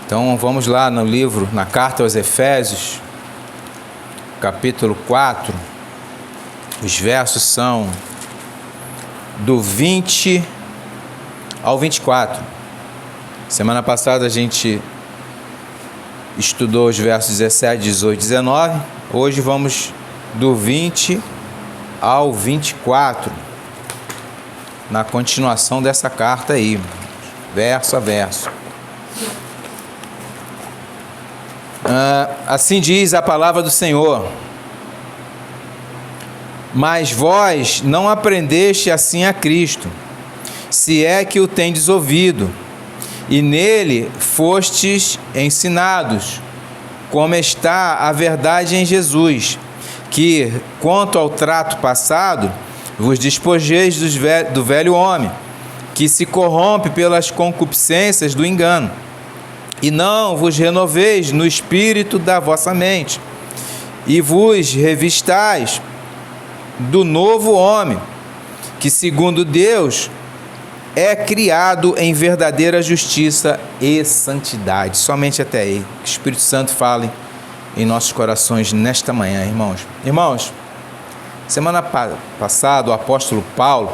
Então vamos lá no livro, na carta aos Efésios, capítulo 4, os versos são do 20 ao 24. Semana passada a gente estudou os versos 17, 18, 19, hoje vamos do 20 ao 24, na continuação dessa carta aí, verso a verso. Assim diz a palavra do Senhor: mas vós não aprendeste assim a Cristo, se é que o tendes ouvido, e nele fostes ensinados, como está a verdade em Jesus, que, quanto ao trato passado, vos despojeis do velho homem, que se corrompe pelas concupiscências do engano, e não vos renoveis no espírito da vossa mente, e vos revistais do novo homem, que segundo Deus é criado em verdadeira justiça e santidade. Somente até aí. Que o Espírito Santo fale em nossos corações nesta manhã, irmãos. Irmãos, semana passada o apóstolo Paulo,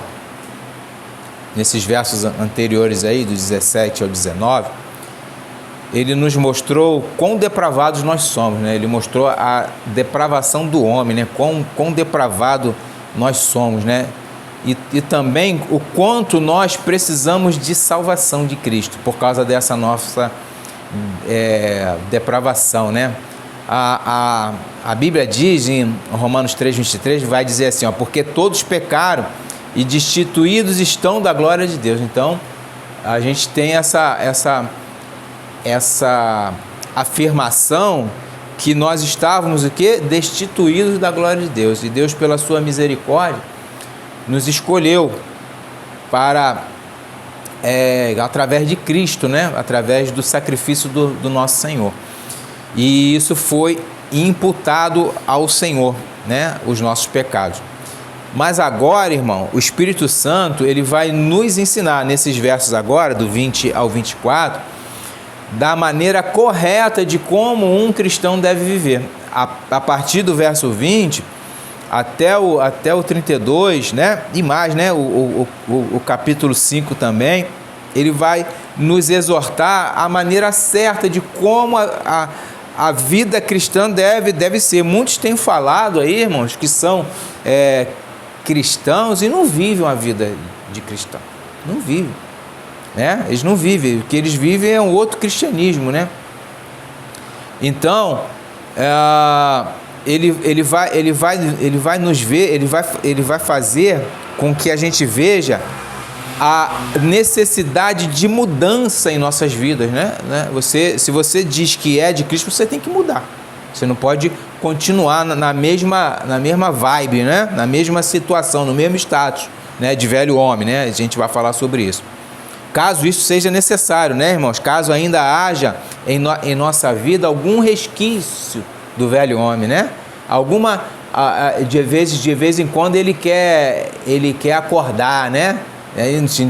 nesses versos anteriores aí, do 17 ao 19, ele nos mostrou quão depravados nós somos, né? Ele mostrou a depravação do homem, né? Quão depravado nós somos, né? E também o quanto nós precisamos de salvação de Cristo por causa dessa nossa depravação, né? A Bíblia diz em Romanos 3:23, vai dizer assim, ó, porque todos pecaram e destituídos estão da glória de Deus. Então a gente tem essa afirmação que nós estávamos o quê? Destituídos da glória de Deus, e Deus, pela sua misericórdia, nos escolheu para através de Cristo, né? Através do sacrifício do nosso Senhor, e isso foi imputado ao Senhor, né? Os nossos pecados. Mas agora, irmão, o Espírito Santo, ele vai nos ensinar nesses versos agora, do 20 ao 24, da maneira correta de como um cristão deve viver. A partir do verso 20 até o 32, né? E mais, né? O capítulo 5 também, ele vai nos exortar a maneira certa de como a vida cristã deve ser. Muitos têm falado aí, irmãos, que são cristãos e não vivem uma vida de cristão. Não vivem. Né? Eles não vivem, o que eles vivem é um outro cristianismo, né? Então, ele vai nos ver, ele vai fazer com que a gente veja a necessidade de mudança em nossas vidas, né? Se você diz que é de Cristo, você tem que mudar. Você não pode continuar na mesma vibe, né? Na mesma situação, no mesmo status, né? De velho homem, né? A gente vai falar sobre isso. Caso isso seja necessário, né, irmãos? Caso ainda haja em nossa vida algum resquício do velho homem, né? De vez em quando ele quer acordar, né?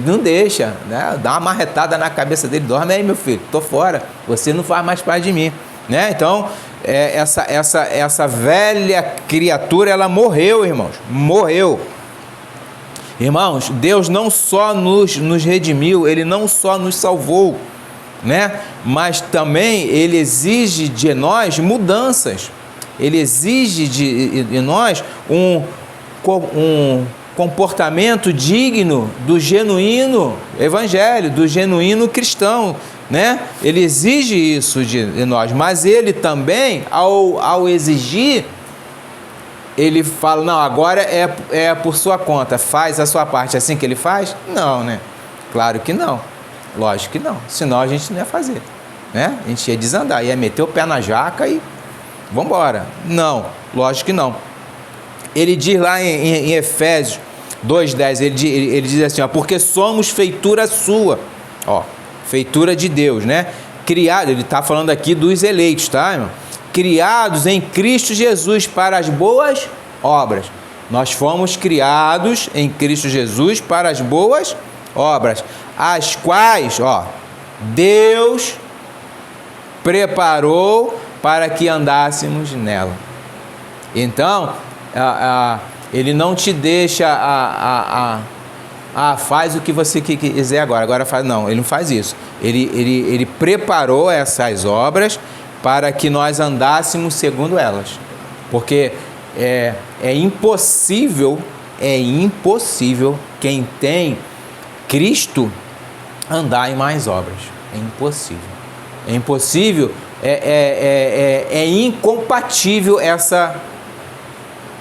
Não deixa, né? Dá uma marretada na cabeça dele, dorme aí, meu filho, tô fora, você não faz mais parte de mim, né? Então, essa velha criatura, ela morreu, irmãos, morreu. Irmãos, Deus não só nos redimiu, Ele não só nos salvou, né? Mas também Ele exige de nós mudanças. Ele exige de nós um comportamento digno do genuíno evangelho, do genuíno cristão, né? Ele exige isso de nós, mas Ele também, ao exigir, ele fala, não, agora é por sua conta, faz a sua parte. Assim que ele faz? Não, né? Claro que não, lógico que não, senão a gente não ia fazer, né? A gente ia desandar, ia meter o pé na jaca e vamos embora. Não, lógico que não. Ele diz lá em Efésios 2:10, ele diz assim, ó, porque somos feitura sua, ó, feitura de Deus, né? Criado, ele está falando aqui dos eleitos, tá, irmão? Criados em Cristo Jesus para as boas obras. Nós fomos criados em Cristo Jesus para as boas obras, as quais, ó, Deus preparou para que andássemos nela. Então, ele não te deixa faz o que você quiser agora faz. Não, ele não faz isso. Ele preparou essas obras para que nós andássemos segundo elas. Porque é impossível quem tem Cristo andar em mais obras. É impossível. É impossível, é incompatível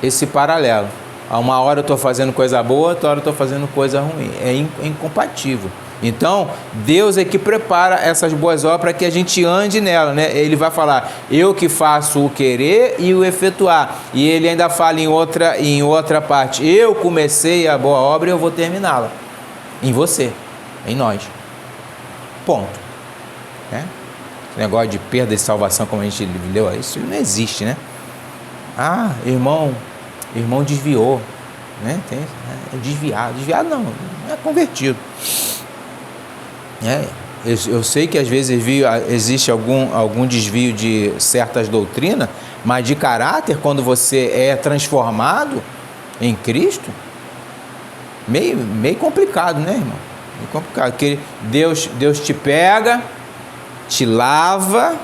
esse paralelo. A uma hora eu estou fazendo coisa boa, outra hora eu estou fazendo coisa ruim. É incompatível. Então, Deus é que prepara essas boas obras para que a gente ande nela, né? Ele vai falar, eu que faço o querer e o efetuar. E ele ainda fala em outra parte, eu comecei a boa obra e eu vou terminá-la. Em você, em nós. Ponto. Né? Esse negócio de perda de salvação, como a gente leu, isso não existe, né? Irmão desviou, né? Desviado não é convertido. Eu sei que às vezes existe algum desvio de certas doutrinas, mas de caráter, quando você é transformado em Cristo, meio complicado, né, irmão? Meio complicado, porque Deus te pega, te lava,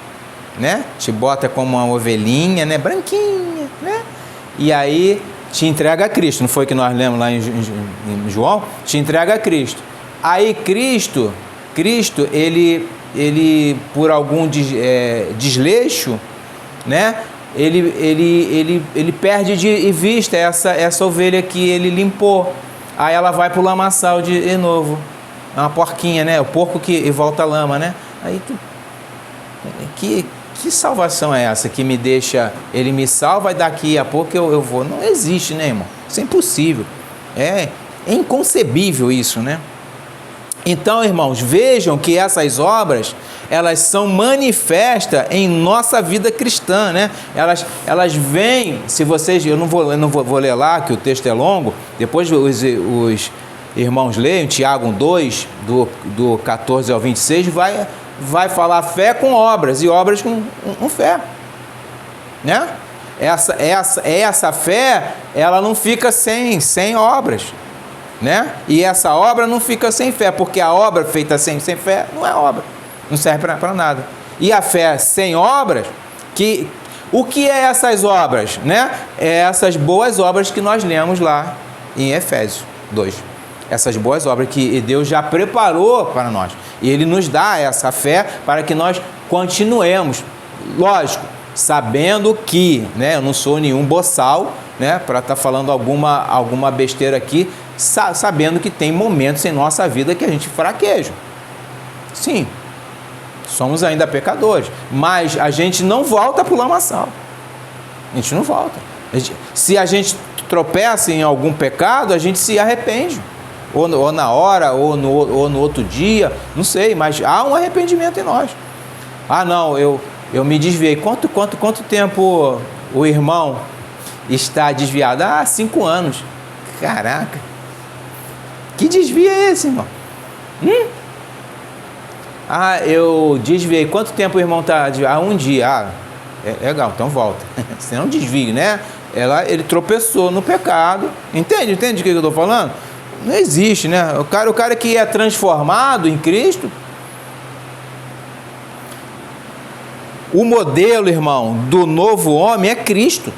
né? Te bota como uma ovelhinha, né? Branquinha, né? E aí te entrega a Cristo. Não foi que nós lemos lá em João? Te entrega a Cristo. Aí Cristo, ele por algum desleixo, né? Ele perde de vista essa ovelha que ele limpou. Aí ela vai para o lamaçal de novo. É uma porquinha, né? O porco que volta à lama, né? Aí que salvação é essa que me deixa, ele me salva e daqui a pouco eu vou? Não existe, né, irmão? Isso é impossível. É inconcebível isso, né? Então, irmãos, vejam que essas obras, elas são manifestas em nossa vida cristã, né? Elas vêm, se vocês, eu não vou ler lá, que o texto é longo, depois os irmãos leiam, Tiago 2, do 14 ao 26, vai falar fé com obras, e obras com fé, né? Essa fé, ela não fica sem obras, né? E essa obra não fica sem fé, porque a obra feita sem fé não é obra, não serve para nada. E a fé sem obras, o que é essas obras, né? É essas boas obras que nós lemos lá em Efésios 2. Essas boas obras que Deus já preparou para nós. E Ele nos dá essa fé para que nós continuemos. Lógico, sabendo que, né, eu não sou nenhum boçal, né, para estar falando alguma besteira aqui, sabendo que tem momentos em nossa vida que a gente fraqueja. Sim, somos ainda pecadores, mas a gente não volta para o lamaçal. A gente não volta. Se a gente tropeça em algum pecado, a gente se arrepende. Ou na hora, ou no outro dia, não sei, mas há um arrependimento em nós. Não, eu me desviei. Quanto tempo o irmão está desviado? 5 anos. Caraca, que desvio é esse, irmão? Eu desviei. Quanto tempo o irmão está desviado? 1 dia. Legal, então volta. Você não desvia, né? Ele tropeçou no pecado. Entende o que eu estou falando? Não existe, né? O cara que é transformado em Cristo, o modelo, irmão, do novo homem é Cristo.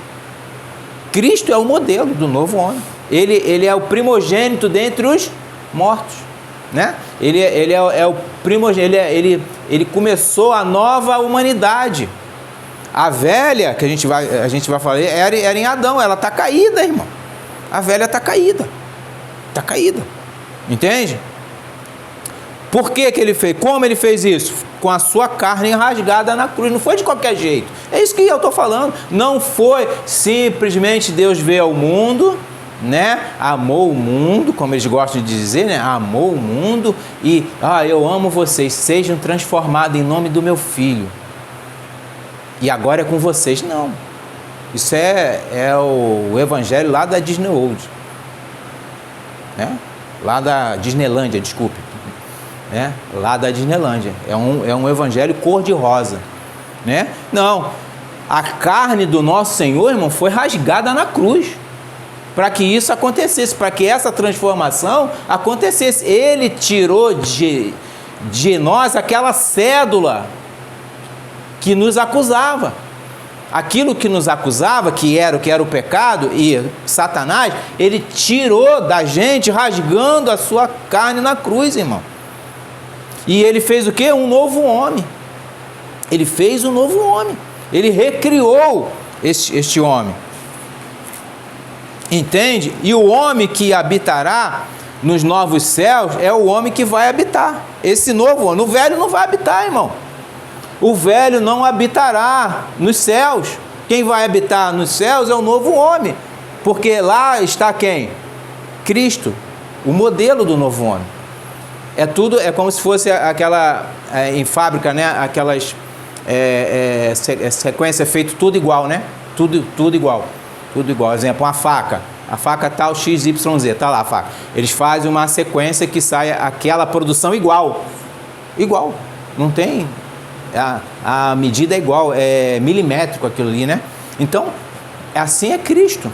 Cristo é o modelo do novo homem. Ele é o primogênito dentre os mortos, né? Ele é o primogênito. Ele começou a nova humanidade. A velha, que a gente vai falar, era em Adão. Ela está caída, irmão. A velha está caída. Está caída, entende? Por que ele fez? Como ele fez isso? Com a sua carne rasgada na cruz, não foi de qualquer jeito. É isso que eu estou falando. Não foi simplesmente Deus veio ao mundo, né? Amou o mundo, como eles gostam de dizer, né? Amou o mundo e eu amo vocês, sejam transformados em nome do meu filho. E agora é com vocês. Não. Isso é o evangelho lá da Disney World. Né? Lá da Disneylândia, desculpe, né? Lá da Disneylândia, é um evangelho cor-de-rosa, né? Não, a carne do nosso Senhor, irmão, foi rasgada na cruz, para que isso acontecesse, para que essa transformação acontecesse. Ele tirou de nós aquela cédula que nos acusava. Aquilo que nos acusava, que era o pecado e Satanás, ele tirou da gente, rasgando a sua carne na cruz, irmão. E ele fez o quê? Um novo homem. Ele fez um novo homem. Ele recriou este homem. Entende? E o homem que habitará nos novos céus é o homem que vai habitar. Esse novo homem. O velho não vai habitar, irmão. O velho não habitará nos céus. Quem vai habitar nos céus é o novo homem. Porque lá está quem? Cristo, o modelo do novo homem. É como se fosse aquela, em fábrica, né? Aquelas sequência feito tudo igual, né? Tudo igual. Tudo igual. Exemplo, uma faca. A faca tal XYZ, tá lá a faca. Eles fazem uma sequência que saia aquela produção igual. Igual. Não tem... A medida é igual, é milimétrico aquilo ali, né? Então, assim é Cristo.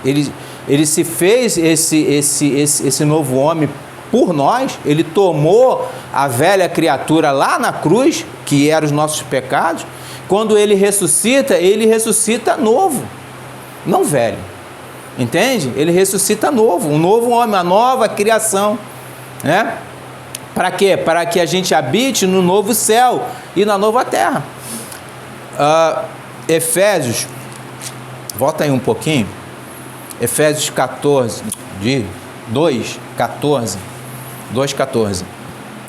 Ele se fez esse novo homem por nós. Ele tomou a velha criatura lá na cruz, que eram os nossos pecados. Quando ele ressuscita novo, não velho. Entende? Ele ressuscita novo, um novo homem, uma nova criação, né? Para quê? Para que a gente habite no novo céu e na nova terra. Efésios, volta aí um pouquinho. Efésios 14, de 2:14.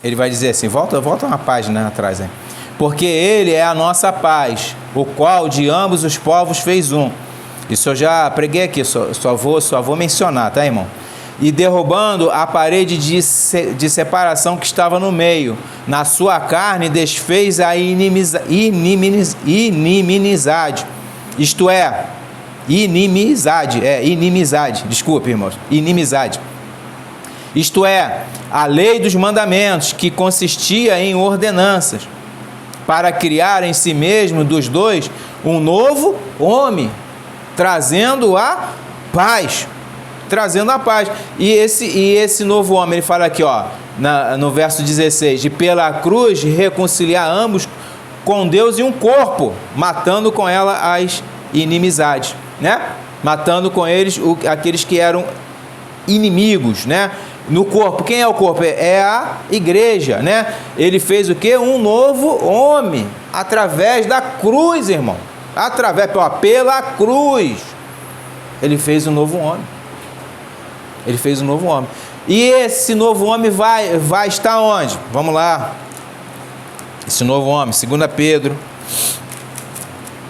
Ele vai dizer assim, volta uma página atrás, hein? Porque ele é a nossa paz, o qual de ambos os povos fez um. Isso eu já preguei aqui, só vou mencionar, tá, irmão? E derrubando a parede de separação que estava no meio, na sua carne desfez a inimizade. Isto é, inimizade, desculpe, irmãos, inimizade. Isto é, a lei dos mandamentos, que consistia em ordenanças, para criar em si mesmo dos dois um novo homem, trazendo a paz. E esse novo homem, ele fala aqui, ó, no verso 16, de pela cruz reconciliar ambos com Deus em um corpo, matando com ela as inimizades, né? Matando com eles aqueles que eram inimigos, né? No corpo, quem é o corpo? É a igreja, né? Ele fez o quê? Um novo homem, através da cruz, irmão. Pela cruz, ele fez um novo homem. Ele fez um novo homem. E esse novo homem vai estar onde? Vamos lá. Esse novo homem, 2 Pedro.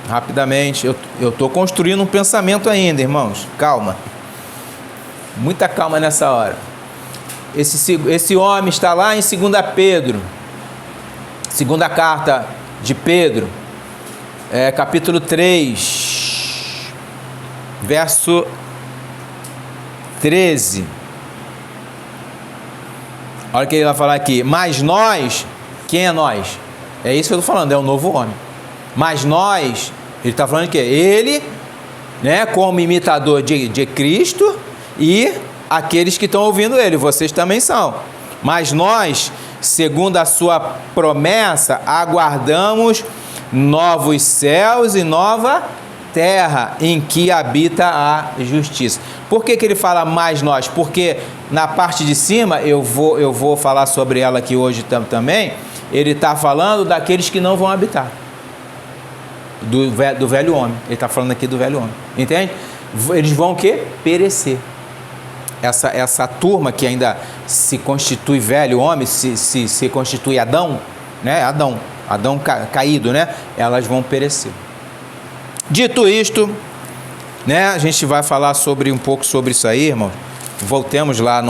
Rapidamente. Eu estou construindo um pensamento ainda, irmãos. Calma. Muita calma nessa hora. Esse homem está lá em 2 Pedro. Segunda carta de Pedro. Capítulo 3. Verso 13. Olha o que ele vai falar aqui. Mas nós, quem é nós? É isso que eu estou falando, é o novo homem. Mas nós, ele está falando que ele, né, como imitador de Cristo, e aqueles que estão ouvindo ele, vocês também são. Mas nós, segundo a sua promessa, aguardamos novos céus e nova terra em que habita a justiça. Por que ele fala mais nós? Porque na parte de cima, eu vou falar sobre ela aqui hoje também, ele está falando daqueles que não vão habitar. Do velho homem. Ele está falando aqui do velho homem. Entende? Eles vão o quê? Perecer. Essa turma que ainda se constitui velho homem, se constitui Adão, né? Adão caído, né? Elas vão perecer. Dito isto, né, a gente vai falar um pouco sobre isso aí, irmão. Voltemos lá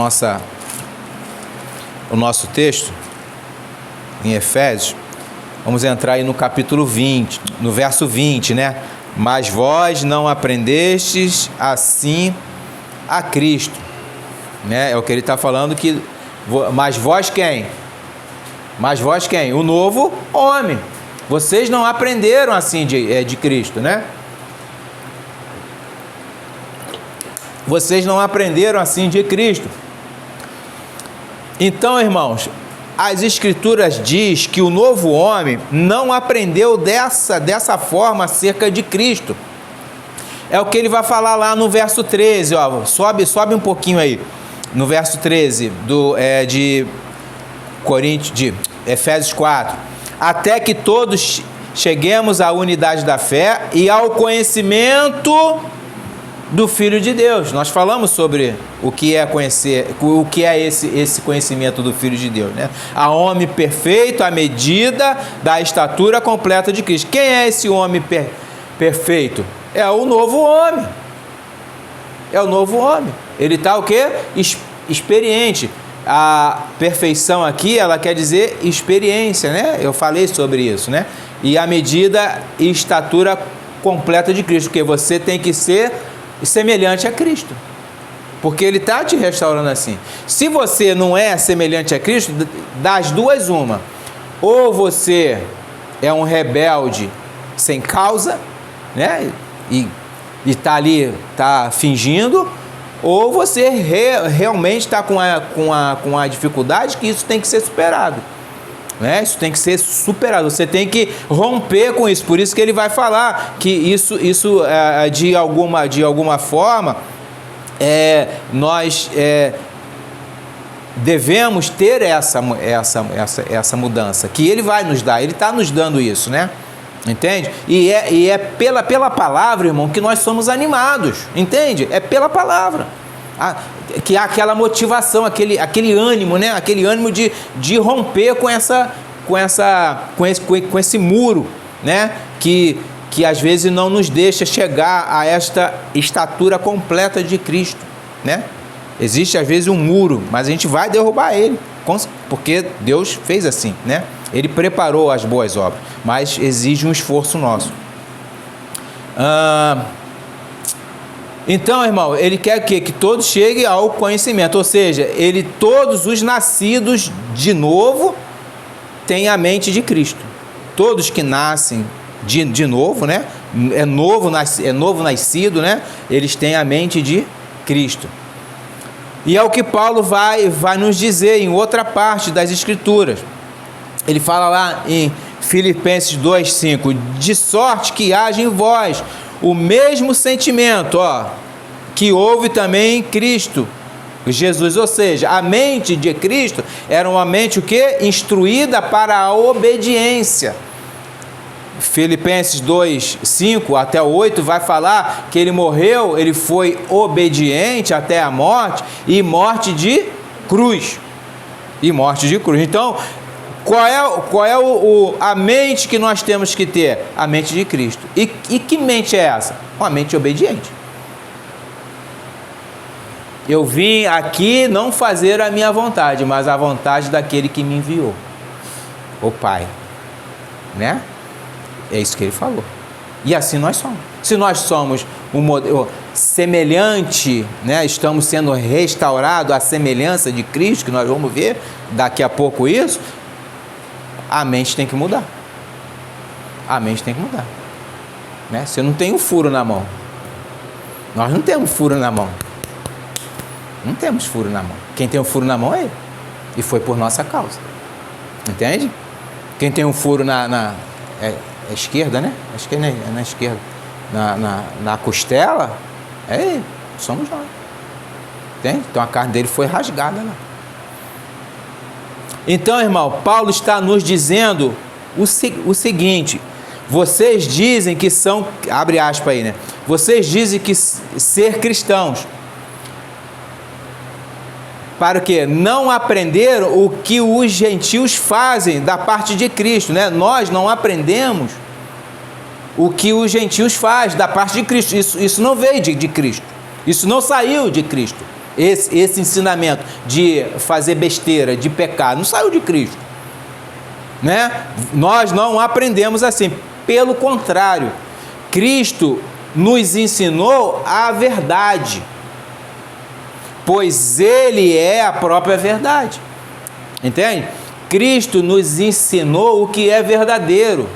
o nosso texto, em Efésios. Vamos entrar aí no capítulo 20, no verso 20, né? Mas vós não aprendestes assim a Cristo, né? É o que ele está falando mas vós quem? Mas vós quem? O novo homem. Vocês não aprenderam assim de Cristo, né? Vocês não aprenderam assim de Cristo. Então, irmãos, as Escrituras diz que o novo homem não aprendeu dessa forma acerca de Cristo. É o que ele vai falar lá no verso 13, ó. Sobe um pouquinho aí. No verso 13 de Efésios 4. Até que todos cheguemos à unidade da fé e ao conhecimento do Filho de Deus. Nós falamos sobre o que é conhecer, o que é esse conhecimento do Filho de Deus, né? A homem perfeito à medida da estatura completa de Cristo. Quem é esse homem perfeito? É o novo homem. É o novo homem. Ele está o quê? Experiente. A perfeição aqui, ela quer dizer experiência, né? Eu falei sobre isso, né? E a medida e estatura completa de Cristo, porque você tem que ser semelhante a Cristo, porque Ele está te restaurando assim. Se você não é semelhante a Cristo, das duas uma: ou você é um rebelde sem causa, né? E está ali, está fingindo, ou você realmente está com a dificuldade, que isso tem que ser superado, né? Isso tem que ser superado, você tem que romper com isso. Por isso que ele vai falar que isso de alguma forma nós devemos ter essa mudança que ele vai nos dar. Ele está nos dando isso, né? Entende? E é pela palavra, irmão, que nós somos animados, entende? É pela palavra que há aquela motivação, aquele ânimo, né? Aquele ânimo de romper com esse muro, né? Que às vezes não nos deixa chegar a esta estatura completa de Cristo, né? Existe às vezes um muro, mas a gente vai derrubar ele, porque Deus fez assim, né? Ele preparou as boas obras, mas exige um esforço nosso. Então, irmão, ele quer que todos cheguem ao conhecimento, ou seja, todos os nascidos de novo têm a mente de Cristo. Todos que nascem de novo, né? É novo nascido, né? Eles têm a mente de Cristo. E é o que Paulo vai nos dizer em outra parte das Escrituras. Ele fala lá em Filipenses 2,5: de sorte que haja em vós o mesmo sentimento, que houve também em Cristo Jesus. Ou seja, a mente de Cristo era uma mente o quê? Instruída para a obediência. Filipenses 2:5 até 8 vai falar que ele morreu, ele foi obediente até a morte, e morte de cruz. Então, qual é a mente que nós temos que ter? A mente de Cristo. E que mente é essa? Uma mente obediente. Eu vim aqui não fazer a minha vontade, mas a vontade daquele que me enviou, o Pai, né? É isso que ele falou. E assim nós somos. Se nós somos um modelo semelhante, né? Estamos sendo restaurados à semelhança de Cristo, que nós vamos ver daqui a pouco isso, a mente tem que mudar. A mente tem que mudar, né? Você não tem um furo na mão. Nós não temos furo na mão. Não temos furo na mão. Quem tem um furo na mão é ele. E foi por nossa causa. Entende? Quem tem um furo na esquerda, né? Acho que é na esquerda. Na costela, é ele. Somos nós. Entende? Então a carne dele foi rasgada lá. Então, irmão, Paulo está nos dizendo o seguinte: vocês dizem que são, abre aspas aí, né? Vocês dizem que ser cristãos, para o quê? Não aprenderam o que os gentios fazem da parte de Cristo, né? Nós não aprendemos o que os gentios fazem da parte de Cristo. Isso não veio de Cristo. Isso não saiu de Cristo. Esse ensinamento de fazer besteira, de pecar, não saiu de Cristo, né? Nós não aprendemos assim. Pelo contrário, Cristo nos ensinou a verdade, pois Ele é a própria verdade. Entende? Cristo nos ensinou o que é verdadeiro.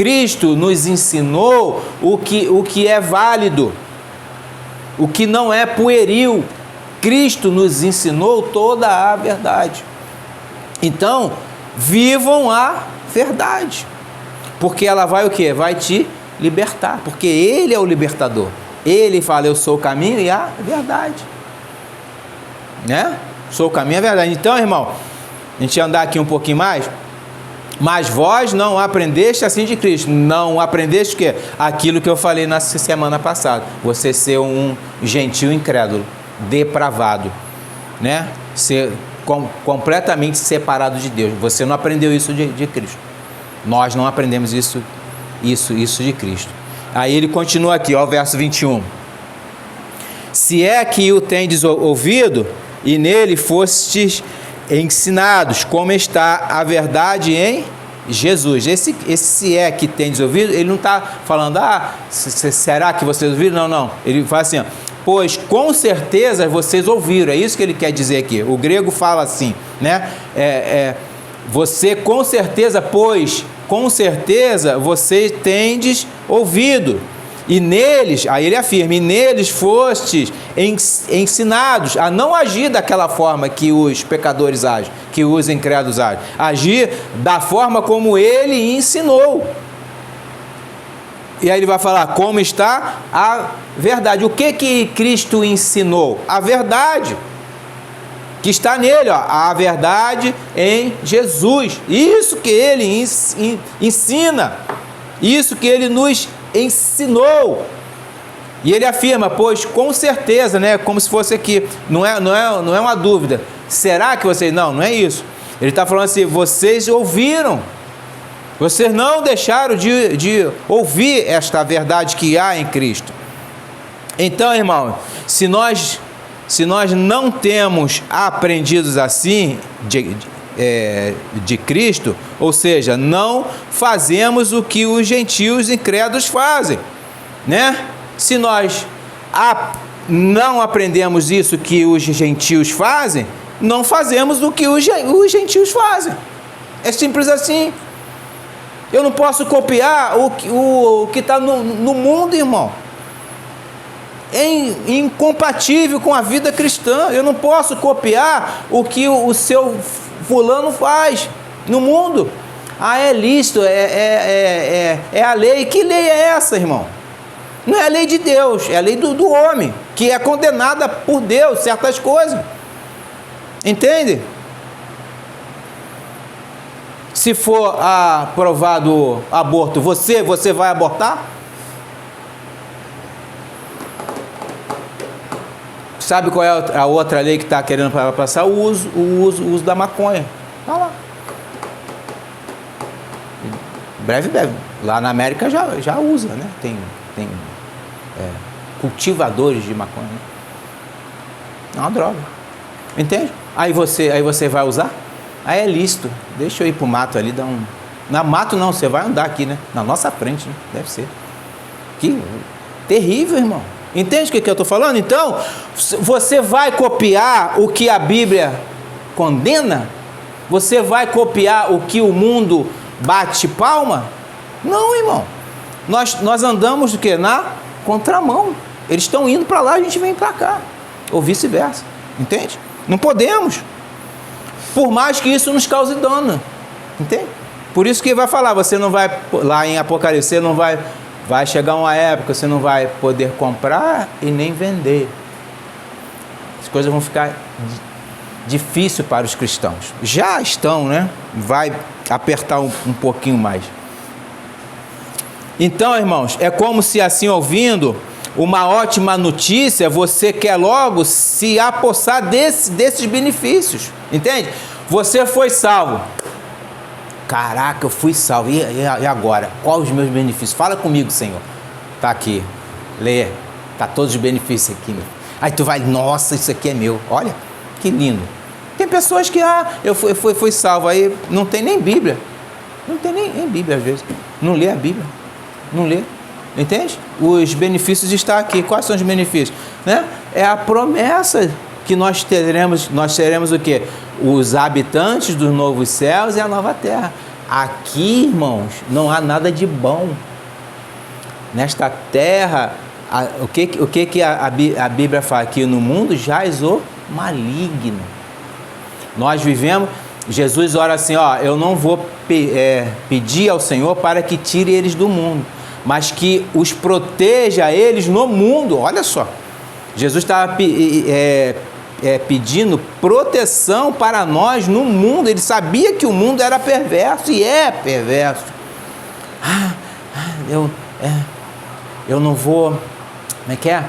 Cristo nos ensinou o que é válido, o que não é pueril. Cristo nos ensinou toda a verdade. Então, vivam a verdade, porque ela vai o quê? Vai te libertar, porque Ele é o libertador. Ele fala, eu sou o caminho e a verdade, né? Sou o caminho e a verdade. Então, irmão, a gente ia andar aqui um pouquinho mais. Mas vós não aprendeste assim de Cristo. Não aprendeste o quê? Aquilo que eu falei na semana passada. Você ser um gentil incrédulo, depravado, né? Ser completamente separado de Deus. Você não aprendeu isso de Cristo. Nós não aprendemos isso de Cristo. Aí ele continua aqui, ó, verso 21. Se é que o tendes ouvido, e nele fostes ensinados, como está a verdade em Jesus. Esse se é que tendes ouvido, ele não está falando, será que vocês ouviram? Não. Ele fala assim, ó, pois com certeza vocês ouviram. É isso que ele quer dizer aqui. O grego fala assim, né? Você com certeza, pois com certeza vocês tendes ouvido. E neles, aí ele afirma, e neles fostes ensinados a não agir daquela forma que os pecadores agem, que os incrédulos agem. Agir da forma como ele ensinou. E aí ele vai falar, como está a verdade. O que Cristo ensinou? A verdade que está nele, ó, a verdade em Jesus. Isso que ele ensina, isso que ele nos ensinou. E ele afirma, pois com certeza, né, como se fosse aqui, não é uma dúvida, será que vocês, não é isso, ele está falando assim, vocês ouviram, vocês não deixaram de ouvir esta verdade que há em Cristo. Então, irmão, se nós não temos aprendidos assim de Cristo, ou seja, não fazemos o que os gentios incrédulos fazem, né? Se nós não aprendemos isso que os gentios fazem, não fazemos o que os gentios fazem. É simples assim. Eu não posso copiar o que está no mundo, irmão. É incompatível com a vida cristã. Eu não posso copiar o que o seu fulano faz no mundo. É lícito, é a lei. Que lei é essa, irmão? Não é a lei de Deus, é a lei do homem, que é condenada por Deus, certas coisas. Entende? Se for aprovado aborto, você vai abortar? Sabe qual é a outra lei que está querendo passar? O uso da maconha. Está lá. Breve. Lá na América já usa, né? Tem cultivadores de maconha. Né? É uma droga. Entende? Aí você vai usar? Aí é lícito. Deixa eu ir pro mato ali, dar um... Não, mato não, você vai andar aqui, né? Na nossa frente, né? Deve ser. Que terrível, irmão. Entende o que eu estou falando? Então, você vai copiar o que a Bíblia condena? Você vai copiar o que o mundo bate palma? Não, irmão. Nós andamos do quê? Na contramão. Eles estão indo para lá, a gente vem para cá. Ou vice-versa. Entende? Não podemos. Por mais que isso nos cause dano. Entende? Por isso que vai falar, você não vai, lá em Apocalipse, você não vai chegar uma época, você não vai poder comprar e nem vender. As coisas vão ficar difíceis para os cristãos. Já estão, né? Vai apertar um pouquinho mais. Então, irmãos, é como se assim ouvindo uma ótima notícia, você quer logo se apossar desses benefícios. Entende? Você foi salvo. Caraca, eu fui salvo. E agora? Quais os meus benefícios? Fala comigo, Senhor. Tá aqui. Lê. Tá todos os benefícios aqui. Aí tu vai, nossa, isso aqui é meu. Olha, que lindo. Tem pessoas que, eu fui salvo. Aí não tem nem Bíblia. Não tem nem Bíblia às vezes. Não lê a Bíblia. Não lê. Entende? Os benefícios estão aqui. Quais são os benefícios? Né? É a promessa que nós teremos o quê? Os habitantes dos novos céus e a nova terra. aqui, irmãos, não há nada de bom. Nesta terra, o que a Bíblia fala aqui? No mundo jaz o maligno. Nós vivemos, Jesus ora assim, ó, eu não vou pedir ao Senhor para que tire eles do mundo, mas que os proteja eles no mundo. Olha só, Jesus estava pedindo proteção para nós no mundo. Ele sabia que o mundo era perverso e é perverso. Eu não vou... Como é que é?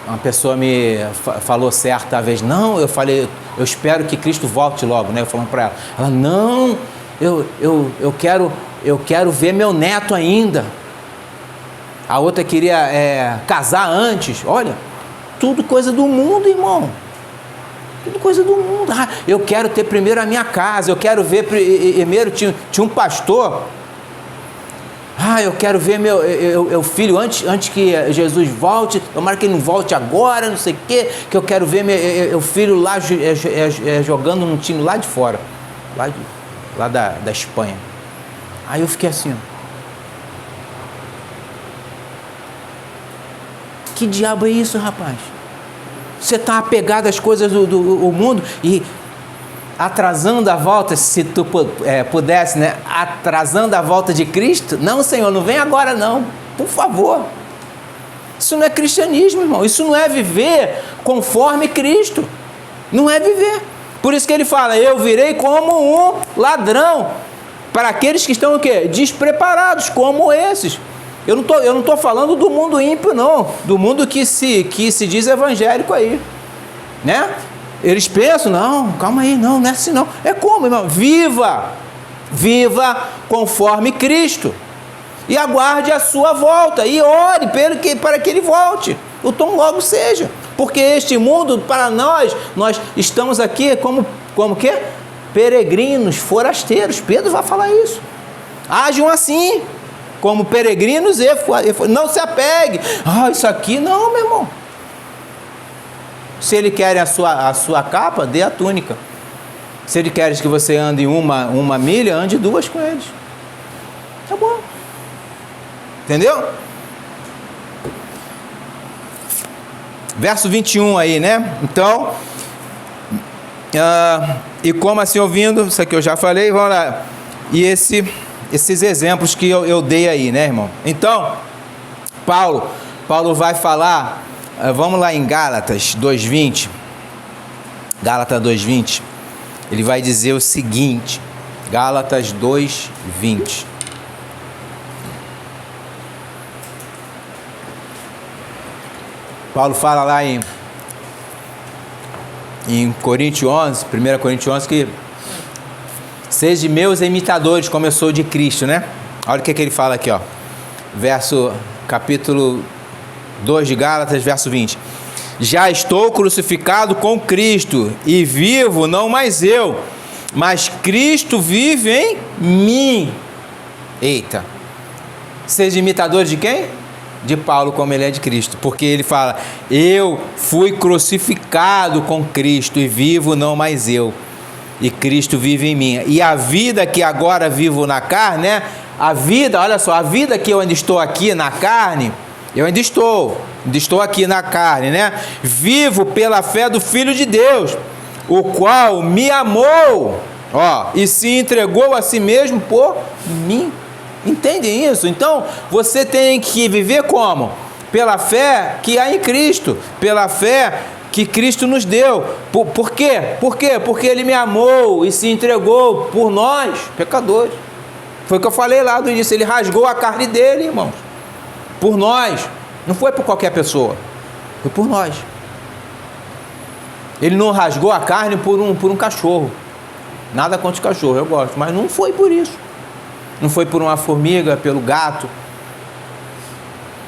Uma pessoa me falou certa vez, não, eu falei, eu espero que Cristo volte logo, né? Eu falando para ela, não, eu quero ver meu neto ainda. A outra queria casar antes. Olha, tudo coisa do mundo, irmão. Tudo coisa do mundo. Eu quero ter primeiro a minha casa, eu quero ver primeiro, tinha um pastor. Eu quero ver meu filho antes que Jesus volte, tomara que ele não volte agora, não sei o quê, que eu quero ver meu filho lá jogando num time lá de fora, lá da Espanha. Aí eu fiquei assim, ó. Que diabo é isso, rapaz? Você está apegado às coisas do mundo e atrasando a volta, se tu pudesse, né? Atrasando a volta de Cristo? Não, Senhor, não vem agora não, por favor. Isso não é cristianismo, irmão. Isso não é viver conforme Cristo. Não é viver. Por isso que ele fala, eu virei como um ladrão para aqueles que estão o quê? Despreparados, como esses. Eu não tô falando do mundo ímpio, não. Do mundo que se diz evangélico aí, né? Eles pensam, não, calma aí, não é assim não. É como, irmão? Viva conforme Cristo. E aguarde a sua volta. E ore para que ele volte. O tão logo seja. Porque este mundo, para nós estamos aqui como quê? Peregrinos, forasteiros. Pedro vai falar isso. Ajam assim, como peregrinos e não se apegue. Isso aqui não, meu irmão. Se ele quer a sua capa, dê a túnica. Se ele quer que você ande uma milha, ande 2 com eles. Tá bom. Entendeu? Verso 21 aí, né? Então, e como assim ouvindo, isso aqui eu já falei, vamos lá. E esses exemplos que eu dei aí, né, irmão? Então, Paulo vai falar... Vamos lá em Gálatas 2:20. Gálatas 2:20. Ele vai dizer o seguinte. Gálatas 2:20. Paulo fala lá em Coríntios 11, 1 Coríntios 11, que sede meus imitadores, como eu sou de Cristo, né? Olha o que ele fala aqui, ó. Capítulo 2 de Gálatas, verso 20. Já estou crucificado com Cristo, e vivo não mais eu, mas Cristo vive em mim. Eita. Seja imitador de quem? De Paulo, como ele é de Cristo. Porque ele fala, eu fui crucificado com Cristo, e vivo não mais eu, e Cristo vive em mim. E a vida que agora vivo na carne, né? A vida, olha só, a vida que eu ainda estou aqui na carne... Eu ainda estou aqui na carne, né? Vivo pela fé do Filho de Deus, o qual me amou, e se entregou a si mesmo por mim. Entendem isso? Então, você tem que viver como? Pela fé que há em Cristo, pela fé que Cristo nos deu. Por quê? Por quê? Porque Ele me amou e se entregou por nós, pecadores. Foi o que eu falei lá do início, Ele rasgou a carne dele, irmãos. Por nós, não foi por qualquer pessoa, foi por nós. Ele não rasgou a carne por um cachorro, nada contra o cachorro, eu gosto, mas não foi por isso. Não foi por uma formiga, pelo gato,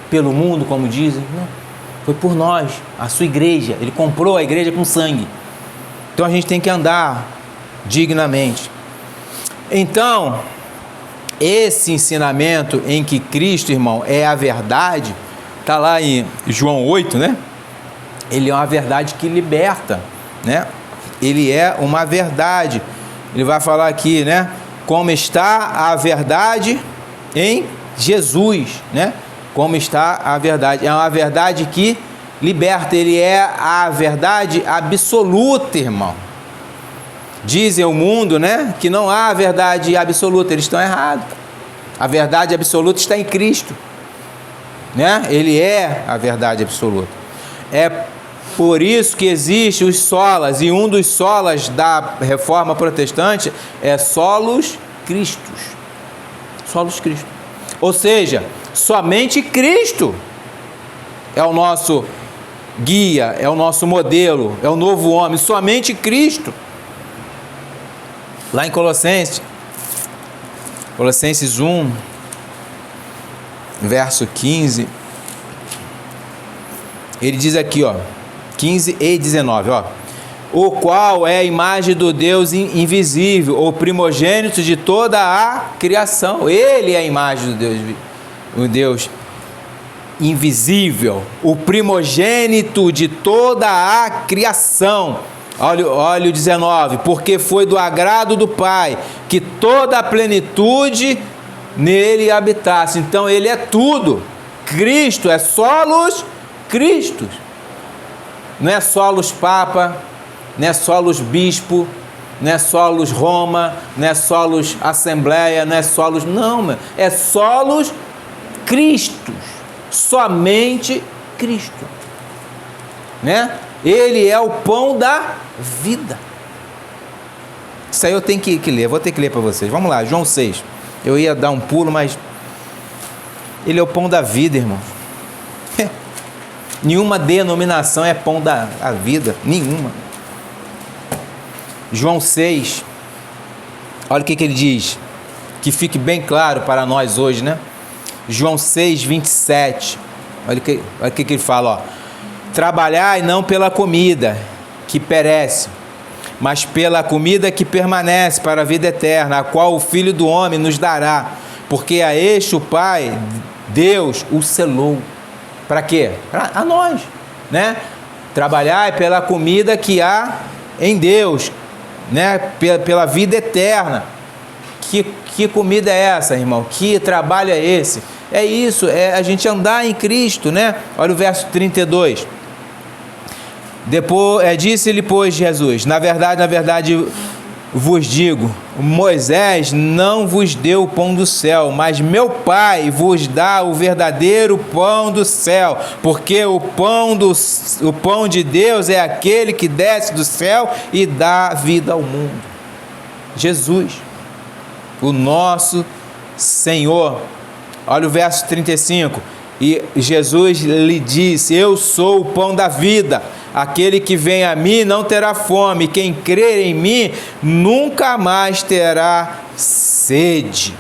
pelo mundo, como dizem, não. Foi por nós, a sua igreja. Ele comprou a igreja com sangue. Então a gente tem que andar dignamente. Então, esse ensinamento em que Cristo, irmão, é a verdade, está lá em João 8, né? Ele é uma verdade que liberta, né? Ele é uma verdade. Ele vai falar aqui, né? como está a verdade em Jesus, né? Como está a verdade. É uma verdade que liberta, ele é a verdade absoluta, irmão. Dizem o mundo, né, que não há verdade absoluta, eles estão errados. A verdade absoluta está em Cristo, né? Ele é a verdade absoluta. É por isso que existe os solas, e um dos solas da Reforma Protestante é solos Christus. Solos Cristo. Ou seja, somente Cristo é o nosso guia, é o nosso modelo, é o novo homem, somente Cristo. Lá em Colossenses 1, verso 15, ele diz aqui, ó, 15 e 19, ó, o qual é a imagem do Deus invisível, o primogênito de toda a criação. Ele é a imagem do Deus, o Deus invisível, o primogênito de toda a criação. Olha o 19, porque foi do agrado do Pai que toda a plenitude nele habitasse. Então ele é tudo. Cristo é solos Cristo. Não é solos Papa, não é solos Bispo, não é solos Roma, não é solos Assembleia, não é solos... Não, é solos Cristo. Somente Cristo. Né? Ele é o pão da vida. Isso aí eu tenho que ler, vou ter que ler para vocês. Vamos lá, João 6. Eu ia dar um pulo, mas ele é o pão da vida, irmão. Nenhuma denominação é pão da vida, nenhuma. João 6, olha o que ele diz, que fique bem claro para nós hoje, né? João 6, 27, olha o que ele fala, ó. Trabalhai não pela comida que perece, mas pela comida que permanece para a vida eterna, a qual o Filho do Homem nos dará, porque a este o Pai, Deus, o selou. Para quê? A nós, né? Trabalhai pela comida que há em Deus, né? Pela vida eterna. Que comida é essa, irmão? Que trabalho é esse? É isso, é a gente andar em Cristo, né? Olha o verso 32. Depois, disse-lhe, pois, Jesus, na verdade vos digo, Moisés não vos deu o pão do céu, mas meu Pai vos dá o verdadeiro pão do céu, porque o pão de Deus é aquele que desce do céu e dá vida ao mundo. Jesus, o nosso Senhor. Olha o verso 35. E Jesus lhe disse: eu sou o pão da vida. Aquele que vem a mim não terá fome. Quem crer em mim nunca mais terá sede.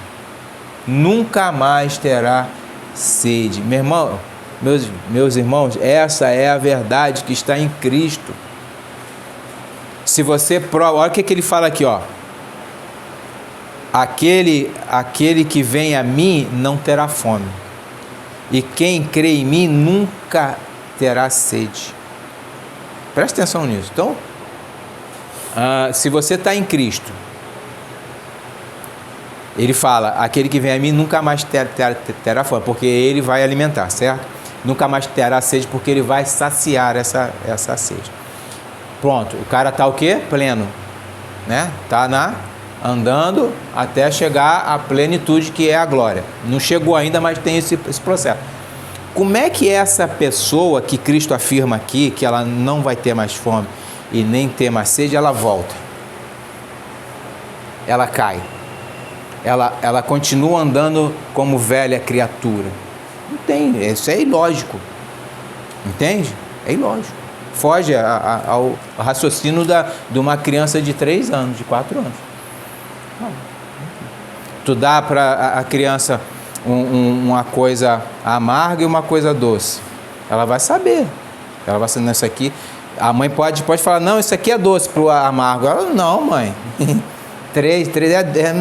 Nunca mais terá sede. Meu irmão, meus irmãos, essa é a verdade que está em Cristo. Se você prova, olha o que ele fala aqui, ó. Aquele que vem a mim não terá fome. E quem crê em mim nunca terá sede. Presta atenção nisso. Então, se você está em Cristo, ele fala, aquele que vem a mim nunca mais terá fome, porque ele vai alimentar, certo? Nunca mais terá sede, porque ele vai saciar essa sede. Pronto, o cara está o quê? Pleno, né? Está andando até chegar à plenitude, que é a glória. Não chegou ainda, mas tem esse processo. Como é que essa pessoa que Cristo afirma aqui, que ela não vai ter mais fome e nem ter mais sede, ela volta? Ela cai. Ela continua andando como velha criatura. Não tem, isso é ilógico. Entende? É ilógico. Foge ao raciocínio de uma criança de 3 anos, de 4 anos. Tu dá para a criança uma coisa amarga e uma coisa doce, ela vai saber. Ela vai saber, isso aqui. A mãe pode falar, não, isso aqui é doce pro amargo. Ela, não, mãe. 3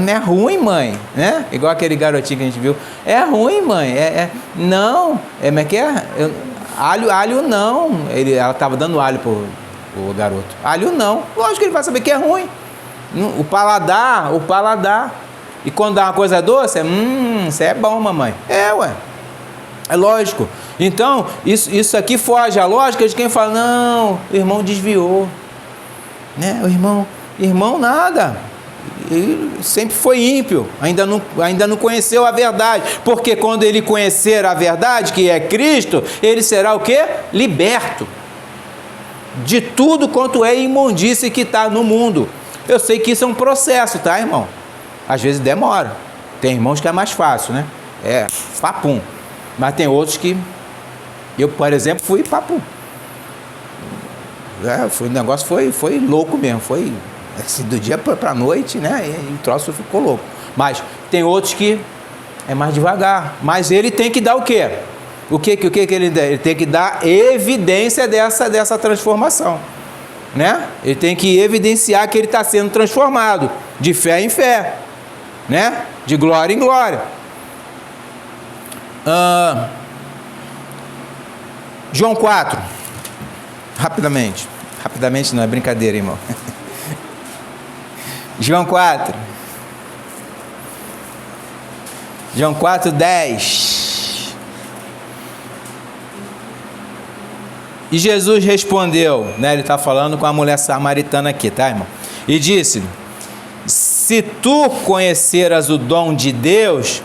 é ruim, mãe, né? Igual aquele garotinho que a gente viu. É ruim, mãe. Não. Como é que é? Alho não. Ela estava dando alho pro garoto. Alho não. Lógico que ele vai saber que é ruim. O paladar E quando dá uma coisa doce, isso é bom, mamãe. Ué. É lógico. Então, isso aqui foge à lógica de quem fala, não, o irmão desviou. Né? O irmão nada. Ele sempre foi ímpio, ainda não conheceu a verdade. Porque quando ele conhecer a verdade, que é Cristo, ele será o quê? Liberto de tudo quanto é imundície que está no mundo. Eu sei que isso é um processo, tá, irmão? Às vezes demora. Tem irmãos que é mais fácil, né? Papum. Mas tem outros que... Eu, por exemplo, fui papum. O negócio foi louco mesmo. Foi assim, do dia para a noite, né? E o troço ficou louco. Mas tem outros que é mais devagar. Mas ele tem que dar o quê? O que ele dá? Ele tem que dar evidência dessa transformação. Né? Ele tem que evidenciar que ele está sendo transformado. De fé em fé. Né? De glória em glória. João 4. Rapidamente não, é brincadeira, irmão. João 4. João 4, 10. E Jesus respondeu, né? Ele está falando com a mulher samaritana aqui, tá, irmão? E disse: se tu conheceras o dom de Deus,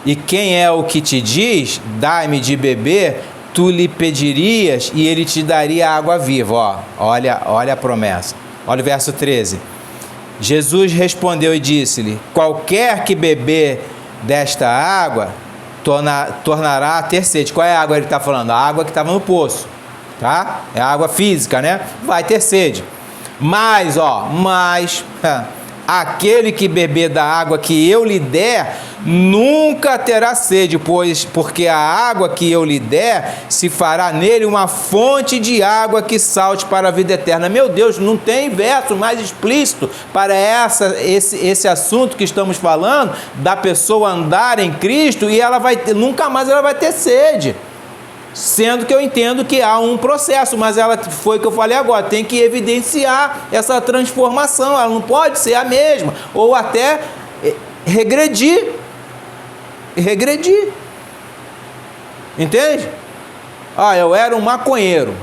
e quem é o que te diz, dai-me de beber, tu lhe pedirias e ele te daria água viva. Olha a promessa. Olha o verso 13. Jesus respondeu e disse-lhe: qualquer que beber desta água tornará a ter sede. Qual é a água ele está falando? A água que estava no poço, tá? É a água física, né? Vai ter sede. Mas aquele que beber da água que eu lhe der, nunca terá sede, porque a água que eu lhe der se fará nele uma fonte de água que salte para a vida eterna. Meu Deus, não tem verso mais explícito para esse assunto que estamos falando, da pessoa andar em Cristo e nunca mais ela vai ter sede. Sendo que eu entendo que há um processo, mas foi o que eu falei agora, tem que evidenciar essa transformação, ela não pode ser a mesma, ou até regredir, entende? Eu era um maconheiro,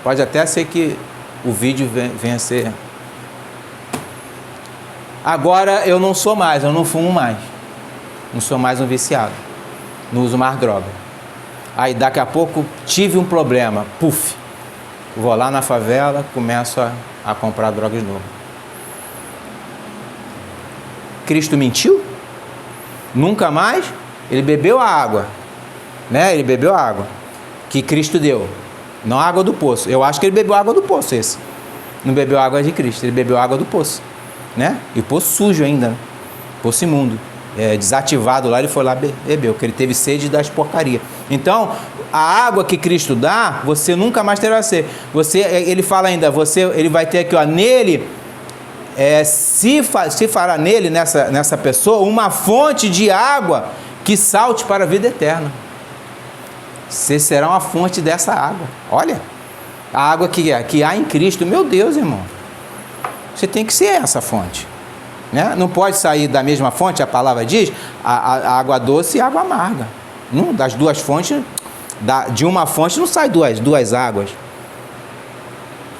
pode até ser que o vídeo venha a ser, agora eu não sou mais, eu não fumo mais, não sou mais um viciado, não uso mais droga. Aí daqui a pouco tive um problema, vou lá na favela, começo a comprar droga de novo. Cristo mentiu? Nunca mais? Ele bebeu a água, né? Ele bebeu a água que Cristo deu, não a água do poço. Eu acho que ele bebeu a água do poço, esse. Não bebeu a água de Cristo, ele bebeu a água do poço, né? E o poço sujo ainda, né? Poço imundo. Desativado lá, ele foi lá bebeu, porque ele teve sede das porcarias. Então, a água que Cristo dá, você nunca mais terá sede. Ele fala ainda, ele vai ter aqui, nele, se fará nele, nessa pessoa, uma fonte de água que salte para a vida eterna. Você será uma fonte dessa água. Olha, a água que há em Cristo. Meu Deus, irmão, você tem que ser essa fonte. Né? Não pode sair da mesma fonte, a palavra diz, a água doce e a água amarga. Das duas fontes, de uma fonte não sai duas águas.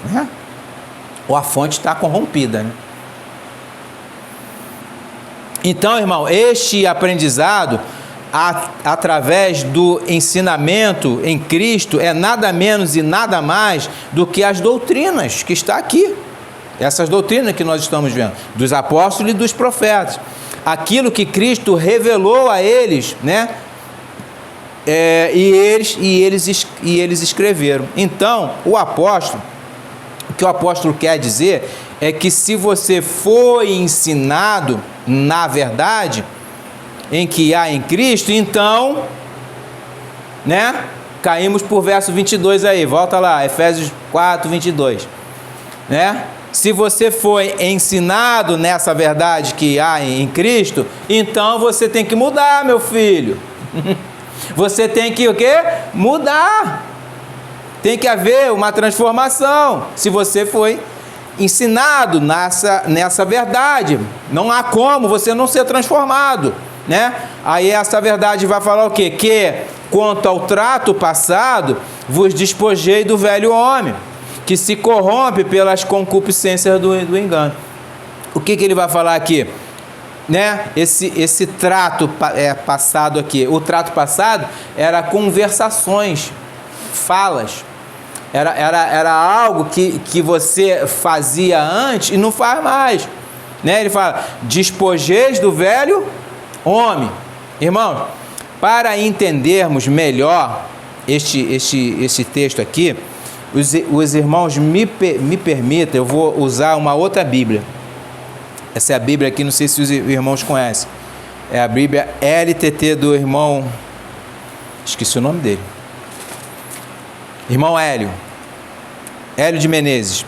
Né? Ou a fonte está corrompida. Né? Então, irmão, este aprendizado, através do ensinamento em Cristo, é nada menos e nada mais do que as doutrinas que está aqui. Essas doutrinas que nós estamos vendo, dos apóstolos e dos profetas. Aquilo que Cristo revelou a eles, né? E eles escreveram. Então, o que o apóstolo quer dizer é que se você foi ensinado na verdade, em que há em Cristo, então, né? Caímos por verso 22 aí, volta lá, Efésios 4, 22, né? Se você foi ensinado nessa verdade que há em Cristo, então você tem que mudar, meu filho. Você tem que o quê? Mudar. Tem que haver uma transformação. Se você foi ensinado nessa verdade. Não há como você não ser transformado, né? Aí essa verdade vai falar o quê? Que quanto ao trato passado, vos despojei do velho homem, que se corrompe pelas concupiscências do engano. O que ele vai falar aqui? Né? Esse trato passado aqui. O trato passado era conversações, falas. Era algo que você fazia antes e não faz mais. Né? Ele fala, despojeis do velho homem. Irmão, para entendermos melhor este texto aqui, os irmãos me permitam, eu vou usar uma outra Bíblia. Essa é a Bíblia aqui, não sei se os irmãos conhecem. É a Bíblia LTT do irmão... Esqueci o nome dele. Irmão Hélio de Menezes.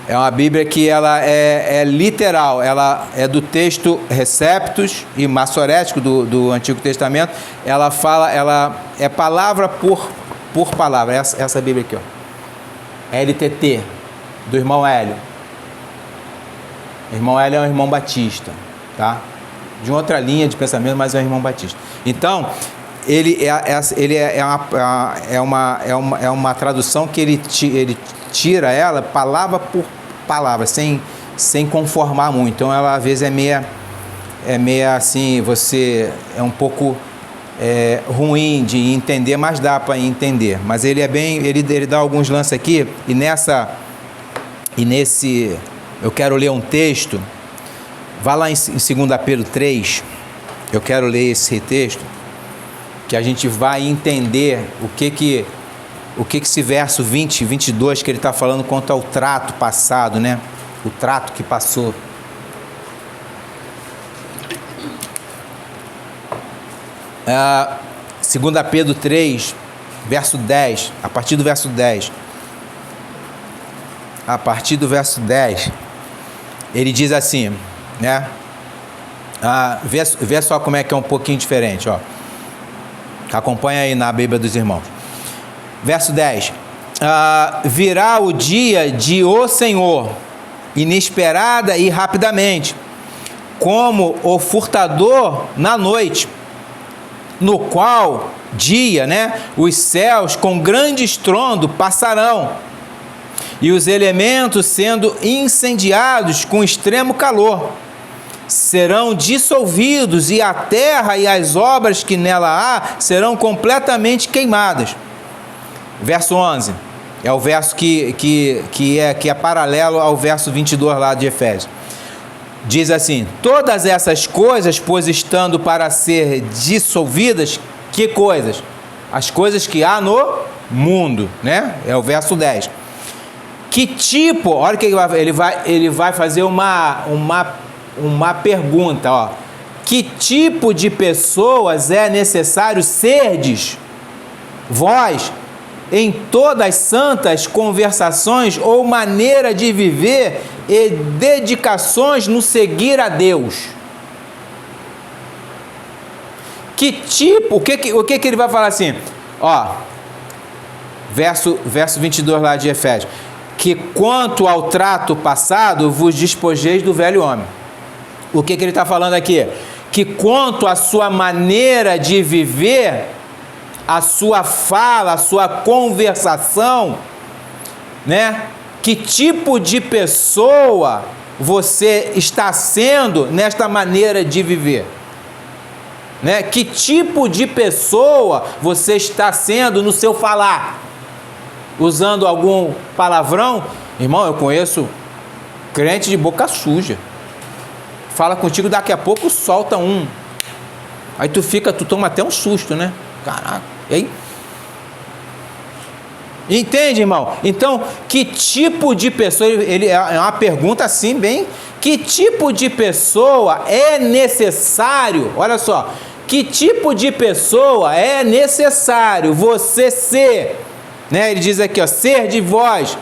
É uma Bíblia que ela é literal, ela é do texto Receptus e Massorético do Antigo Testamento. Ela fala, ela é palavra por palavra. Essa Bíblia aqui, ó. LTT, do irmão Hélio. O irmão Hélio é um irmão batista, tá? De outra linha de pensamento, mas é um irmão batista. Então, ele é uma tradução que ele tira ela palavra por palavra, sem conformar muito. Então, ela às vezes é meia assim, você é um pouco ruim de entender, mas dá para entender. Mas ele é bem, ele dá alguns lances aqui e nesse eu quero ler um texto. Vá lá em 2 Pedro 3. Eu quero ler esse texto, que a gente vai entender o que esse verso 20, 22 que ele está falando quanto ao trato passado, né? O trato que passou. Ah, 2 Pedro 3, verso 10, a partir do verso 10. A partir do verso 10, ele diz assim, né? Vê só como é que é um pouquinho diferente, ó. Acompanha aí na Bíblia dos irmãos. Verso 10. Virá o dia de o Senhor, inesperada e rapidamente, como o furtador na noite, no qual dia, né, os céus com grande estrondo passarão, e os elementos, sendo incendiados com extremo calor, serão dissolvidos, e a terra e as obras que nela há serão completamente queimadas. Verso 11 é o verso que é paralelo ao verso 22 lá de Efésios. Diz assim: todas essas coisas, pois estando para ser dissolvidas, que coisas? As coisas que há no mundo, né? É o verso 10. Que tipo, olha que ele vai fazer uma pergunta, ó. Que tipo de pessoas é necessário serdes vós em todas as santas conversações ou maneira de viver e dedicações no seguir a Deus? Que tipo, o que ele vai falar assim? Ó, verso 22 lá de Efésios. Que quanto ao trato passado, vos despojeis do velho homem. O que ele está falando aqui? Que quanto à sua maneira de viver, a sua fala, a sua conversação, né? Que tipo de pessoa você está sendo nesta maneira de viver? Né? Que tipo de pessoa você está sendo no seu falar? Usando algum palavrão? Irmão, eu conheço crente de boca suja. Fala contigo, daqui a pouco solta um. Aí tu toma até um susto, né? Caraca, e aí? Entende, irmão? Então, que tipo de pessoa, ele é uma pergunta assim, bem, que tipo de pessoa é necessário, olha só, que tipo de pessoa é necessário você ser, né? Ele diz aqui, ó, ser de vós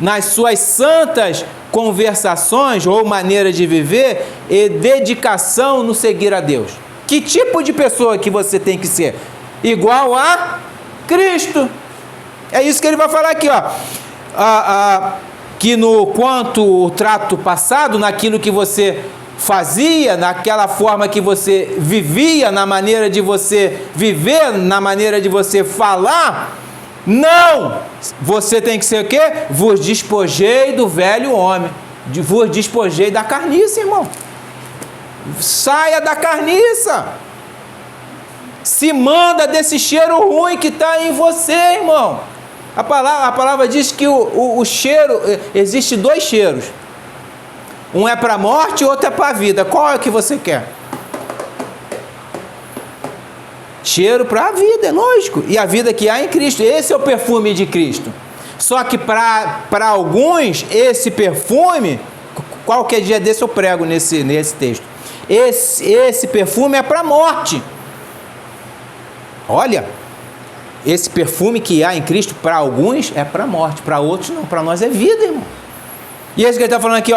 nas suas santas conversações ou maneira de viver e dedicação no seguir a Deus. Que tipo de pessoa que você tem que ser? Igual a Cristo. É isso que ele vai falar aqui, ó. que no quanto o trato passado, naquilo que você fazia, naquela forma que você vivia, na maneira de você viver, na maneira de você falar, não! Você tem que ser o quê? Vos despojei do velho homem, vos despojei da carniça, irmão. Saia da carniça. Se manda desse cheiro ruim que está em você, irmão. A palavra diz que o cheiro, existe dois cheiros. Um é para a morte e outro é para a vida. Qual é que você quer? Cheiro para a vida, é lógico. E a vida que há em Cristo. Esse é o perfume de Cristo. Só que para alguns, esse perfume, qualquer dia desse eu prego nesse texto. Esse perfume é para a morte. Olha, esse perfume que há em Cristo, para alguns, é para a morte. Para outros, não. Para nós é vida, irmão. E esse que ele está falando aqui,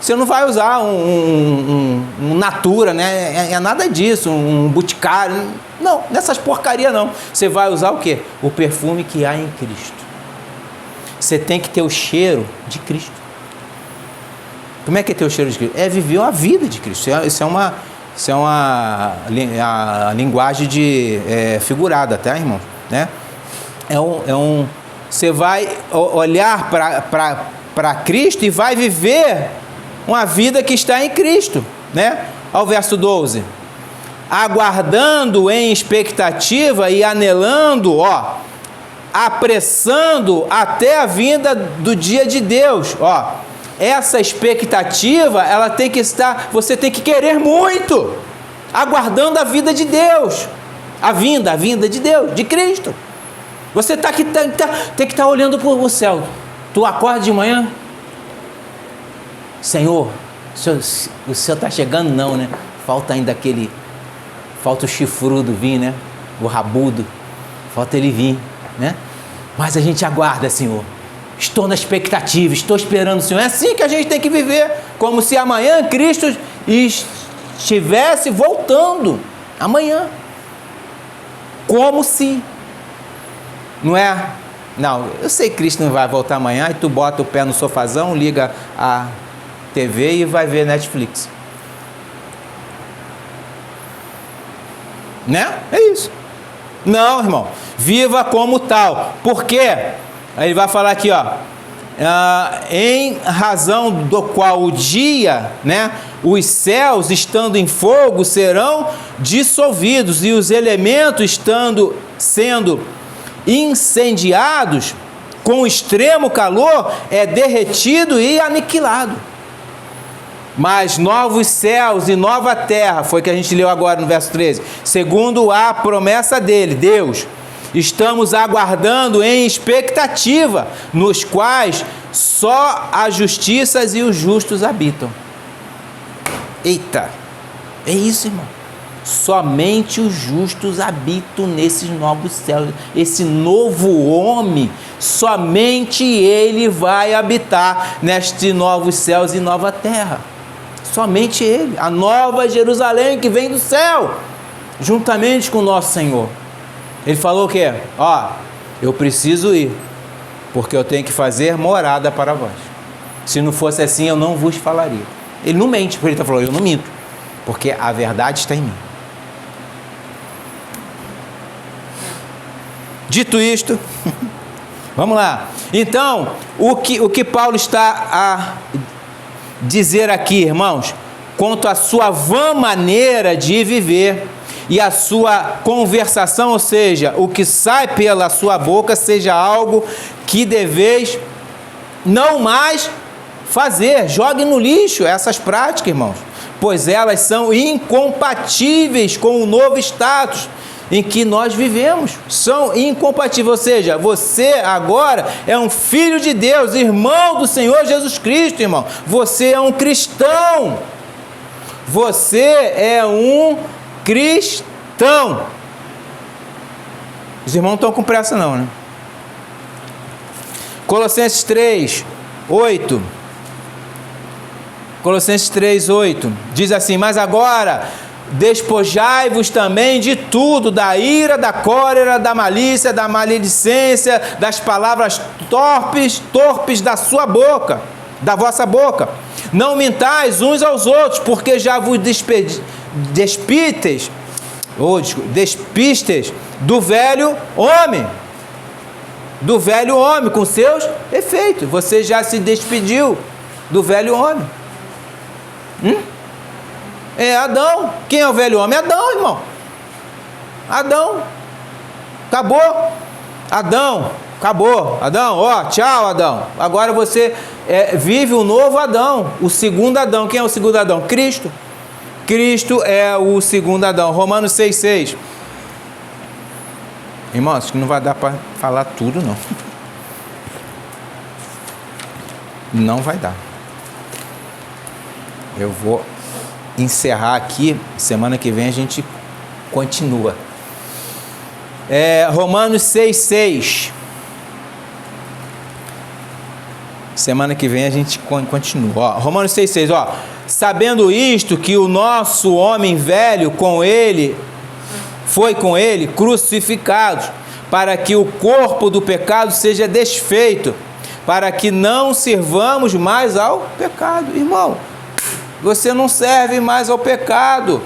você não vai usar um Natura, né? É nada disso, um Boticário. Não, nessas porcarias não. Você vai usar o quê? O perfume que há em Cristo. Você tem que ter o cheiro de Cristo. Como é que é ter o cheiro de Cristo? É viver a vida de Cristo. Isso é uma a linguagem figurada, tá, irmão? Né? Você vai olhar para Cristo e vai viver uma vida que está em Cristo, né? Ao verso 12. Aguardando em expectativa e anelando, apressando até a vinda do dia de Deus, Essa expectativa, ela tem que estar, você tem que querer muito, aguardando a vida de Deus, a vinda de Deus, de Cristo. Você tem que estar olhando para o céu. Tu acorda de manhã, Senhor, o Senhor está chegando? Não, né? Falta o chifrudo vir, né? O rabudo, falta ele vir, né? Mas a gente aguarda, Senhor. Estou na expectativa, estou esperando o Senhor. É assim que a gente tem que viver, como se amanhã Cristo estivesse voltando. Amanhã. Como se. Não é? Não, eu sei que Cristo não vai voltar amanhã, e tu bota o pé no sofazão, liga a TV e vai ver Netflix. Né? É isso. Não, irmão. Viva como tal. Por quê? Aí ele vai falar aqui, em razão do qual o dia, né, os céus estando em fogo serão dissolvidos e os elementos sendo incendiados com extremo calor é derretido e aniquilado. Mas novos céus e nova terra, foi que a gente leu agora no verso 13, segundo a promessa dele, Deus, estamos aguardando em expectativa, nos quais só a justiça e os justos habitam. Eita, é isso, irmão. Somente os justos habitam nesses novos céus. Esse novo homem, somente ele vai habitar nestes novos céus e nova terra. Somente ele, a nova Jerusalém que vem do céu, juntamente com o nosso Senhor. Ele falou o quê? Eu preciso ir, porque eu tenho que fazer morada para vós. Se não fosse assim, eu não vos falaria. Ele não mente, porque ele está falando, eu não minto, porque a verdade está em mim. Dito isto, vamos lá. Então, o que Paulo está a dizer aqui, irmãos, quanto à sua vã maneira de viver e a sua conversação, ou seja, o que sai pela sua boca, seja algo que deveis não mais fazer. Jogue no lixo essas práticas, irmãos, pois elas são incompatíveis com o novo status em que nós vivemos. São incompatíveis, ou seja, você agora é um filho de Deus, irmão do Senhor Jesus Cristo, irmão. Você é um cristão. Você é um cristão. Os irmãos não estão com pressa não, né? Colossenses 3:8 diz assim: mas agora despojai-vos também de tudo, da ira, da cólera, da malícia, da maledicência, das palavras torpes da sua boca, da vossa boca. Não mintais uns aos outros, porque já vos despistes do velho homem, com seus efeitos. Você já se despediu do velho homem. É Adão. Quem é o velho homem? Adão, irmão. Adão. Acabou. Adão. Acabou. Adão, ó, tchau, Adão. Agora você vive o novo Adão, o segundo Adão. Quem é o segundo Adão? Cristo. Cristo é o segundo Adão. Romanos 6,6. Irmãos, acho que não vai dar para falar tudo, não. Não vai dar. Eu vou encerrar aqui. Semana que vem a gente continua. Romanos 6,6. Semana que vem a gente continua. Ó, Romanos 6,6. Ó, sabendo isto, que o nosso homem velho foi com ele crucificado, para que o corpo do pecado seja desfeito, para que não sirvamos mais ao pecado. Irmão, você não serve mais ao pecado.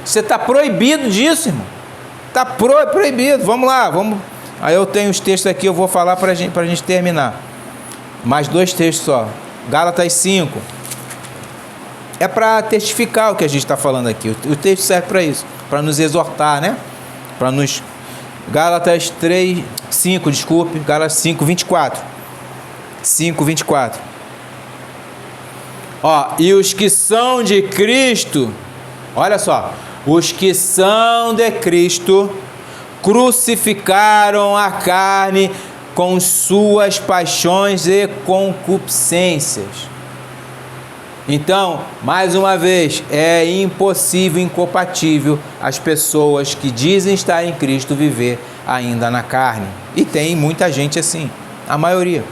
Você está proibido disso, irmão. Está proibido. Vamos lá, vamos. Aí eu tenho os textos aqui, eu vou falar para a gente terminar. Mais 2 textos só. Gálatas 5. É para testificar o que a gente está falando aqui. O texto serve para isso, para nos exortar, né? Para nos... Gálatas 5, desculpe. Gálatas 5, 24. 5, 24. Ó, e os que são de Cristo, olha só, os que são de Cristo crucificaram a carne com suas paixões e concupiscências. Então, mais uma vez, é impossível, incompatível as pessoas que dizem estar em Cristo viver ainda na carne. E tem muita gente assim, a maioria,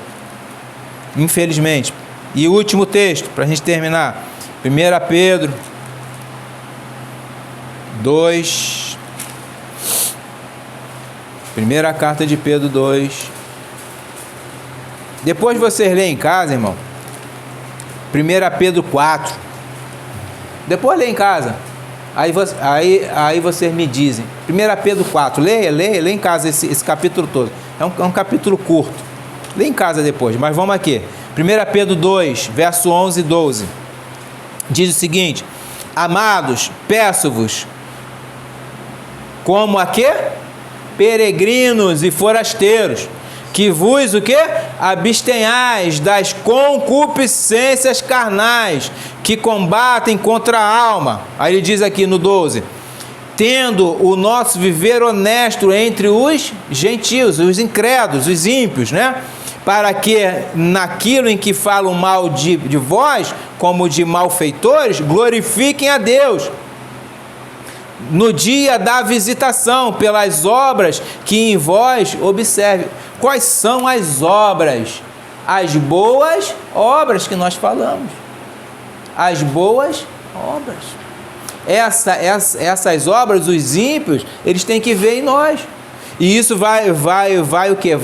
infelizmente. E o último texto, para a gente terminar, 1 Pedro 2, primeira carta de Pedro 2. Depois vocês lêem em casa, irmão, 1 Pedro 4. Depois lê em casa. Aí vocês me dizem. 1 Pedro 4. Lê em casa esse capítulo todo. É um capítulo curto. Lê em casa depois, mas vamos aqui. 1 Pedro 2, verso 11 e 12. Diz o seguinte: amados, peço-vos, como a quê? Peregrinos e forasteiros, que vos o quê? Abstenhais das concupiscências carnais, que combatem contra a alma. Aí ele diz aqui no 12: tendo o nosso viver honesto entre os gentios, os incrédulos, os ímpios, né? Para que naquilo em que falam mal de vós, como de malfeitores, glorifiquem a Deus no dia da visitação, pelas obras que em vós observe. Quais são as obras? As boas obras que nós falamos. As boas obras. Essas obras, os ímpios, eles têm que ver em nós. E isso vai o quê?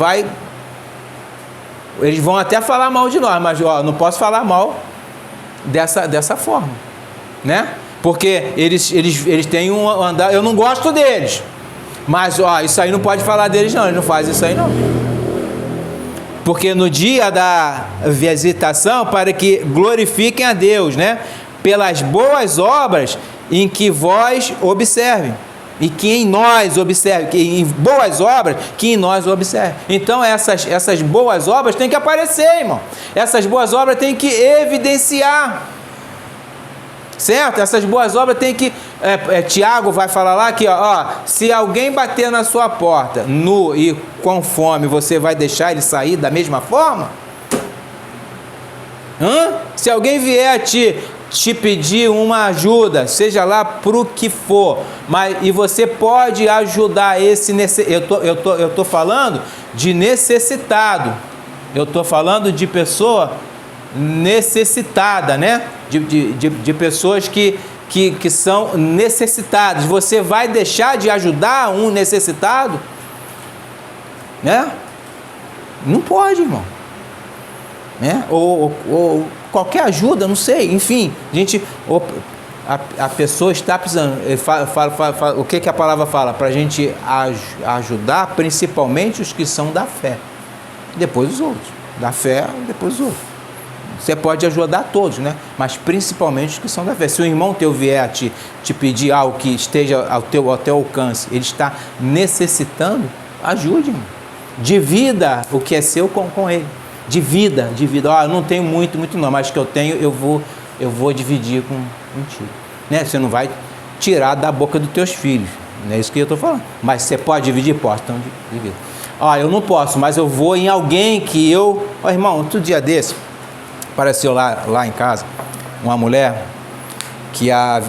Eles vão até falar mal de nós, mas ó, não posso falar mal dessa forma, né? Porque eles têm um andar. Eu não gosto deles, mas ó, isso aí não pode falar deles, não. Eles não fazem isso aí, não. Porque no dia da visitação, para que glorifiquem a Deus, né? Pelas boas obras em que vós observem. E que em nós observe, que em boas obras, que em nós observe. Então essas boas obras têm que aparecer, irmão. Essas boas obras têm que evidenciar. Certo? Essas boas obras têm que... Tiago vai falar lá que, ó, se alguém bater na sua porta nu e com fome, você vai deixar ele sair da mesma forma? Se alguém vier a te pedir uma ajuda, seja lá pro que for, e você pode ajudar esse... Eu tô falando de necessitado. Eu tô falando de pessoa necessitada, né? De pessoas que que são necessitados. Você vai deixar de ajudar um necessitado? Né? Não pode, irmão. Né? Ou qualquer ajuda, não sei. Enfim, a pessoa está precisando. O que a palavra fala? Para a gente ajudar principalmente os que são da fé. Depois os outros. Da fé, depois os outros. Você pode ajudar todos, né? Mas principalmente os que são da fé. Se o irmão teu vier a te pedir algo que esteja ao teu alcance, ele está necessitando, ajude, irmão. Divida o que é seu com ele. Divida. Eu não tenho muito não, mas que eu tenho, eu vou dividir contigo. Né? Você não vai tirar da boca dos teus filhos. Não é isso que eu estou falando. Mas você pode dividir? Posso, então divida. Eu não posso, mas eu vou em alguém que eu... irmão, outro dia desse, apareceu lá em casa uma mulher que a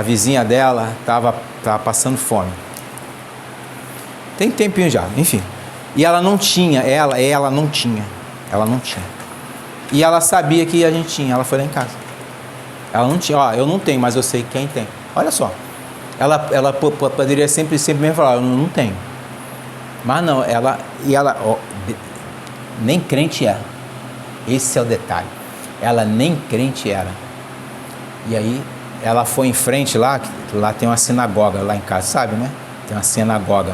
vizinha dela estava passando fome. Tem tempinho já, enfim. E ela não tinha, ela não tinha. E ela sabia que a gente tinha, ela foi lá em casa. Ela não tinha, eu não tenho, mas eu sei quem tem. Olha só, ela poderia sempre mesmo falar, eu não tenho. Mas não, ela nem crente era. Esse é o detalhe. Ela nem crente era. E aí, ela foi em frente lá tem uma sinagoga lá em casa, sabe, né? Tem uma sinagoga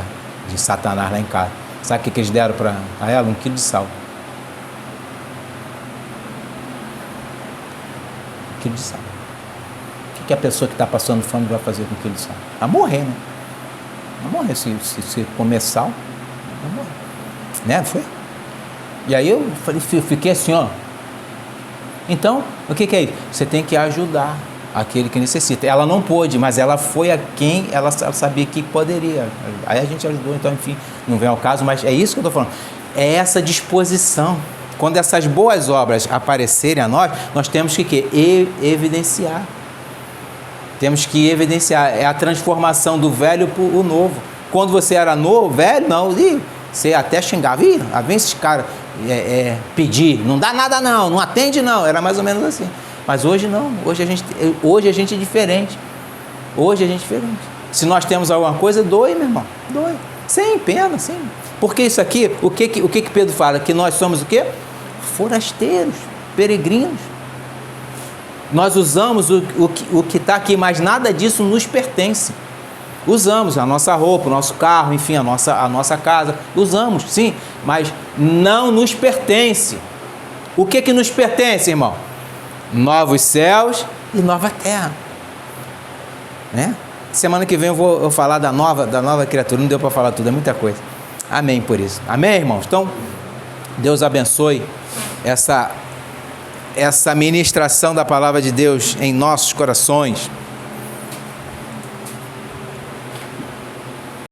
de Satanás lá em casa. Sabe o que eles deram para ela? 1 quilo de sal. 1 quilo de sal. O que a pessoa que está passando fome vai fazer com 1 quilo de sal? Vai morrer, né? Vai morrer. Se comer sal, vai morrer. Né? Foi? E aí eu fiquei assim, Então, o que é isso? Você tem que ajudar aquele que necessita. Ela não pôde, mas ela foi a quem ela sabia que poderia. Aí a gente ajudou, então, enfim, não vem ao caso, mas é isso que eu estou falando. É essa disposição. Quando essas boas obras aparecerem a nós temos que evidenciar. Temos que evidenciar. É a transformação do velho para o novo. Quando você era novo, velho, não, você até xingava, vem esses caras pedir, não dá nada não atende não, era mais ou menos assim. Mas hoje não, hoje a gente é diferente. Hoje a gente é diferente. Se nós temos alguma coisa, doe, meu irmão, doe. Sem pena, sem. Porque isso aqui, o que Pedro fala? Que nós somos o quê? Forasteiros, peregrinos. Nós usamos o que está aqui, mas nada disso nos pertence. Usamos a nossa roupa, o nosso carro, enfim, a nossa casa. Usamos, sim, mas não nos pertence. O que nos pertence, irmão? Novos céus e nova terra. Né? Semana que vem eu vou falar da nova criatura. Não deu para falar tudo, é muita coisa. Amém por isso. Amém, irmãos? Então, Deus abençoe essa ministração da palavra de Deus em nossos corações.